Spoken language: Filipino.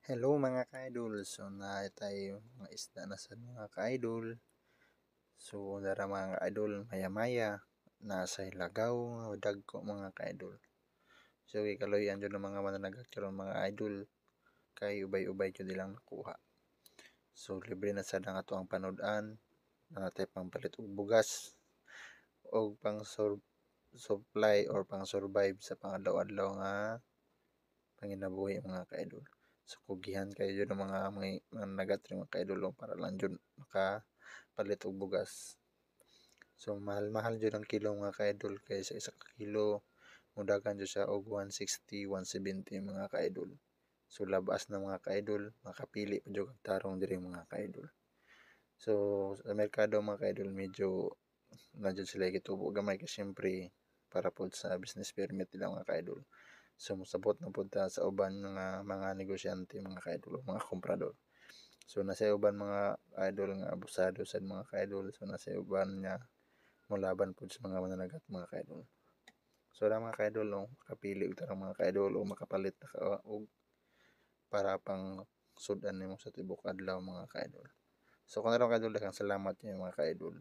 Hello mga ka-idol. So na tayo mga isda na sa mga ka-idol. So dara mga ka-idol maya-maya nasa ilagaw nga dagko mga ka-idol. So ikaloyan jud ng mga mananagat karon mga idol kay ubay-ubay jud ilang nakuha. So libre na sad ang ato ang panud-an na natay pang palit og bugas og pang supply or pang survive sa pangadlaw-adlaw nga panginabuhi mga ka-idol. So kugihan kayo jud ng mga nagat mga ka-idol para lang jud makapalit og bugas. So mahal-mahal jud ang kilo mga ka-idol kay sa isa ka kilo mudagan jud siya og 160, 170 mga ka-idol. So labas na mga ka-idol, makapili pa jud kag tarong diri mga ka-idol. So sa merkado mga ka-idol medyo na jud sila gitubo gamay kasi syempre para pod sa business permit nila mga ka-idol. So mosabot na pud ta sa uban nga mga negosyante mga ka-idol mga komprador. So nasa uban mga idol nga abusado sad mga ka-idol. So nasa uban nga molaban pud sa mga mananagat mga ka-idol. So ra mga ka-idol no, makapili og tarong mga ka-idol o makapalit na ka og para pang sudan nimo sa tibok adlaw mga ka-idol. So kung ano ka-idol daghang salamat niyo mga ka-idol.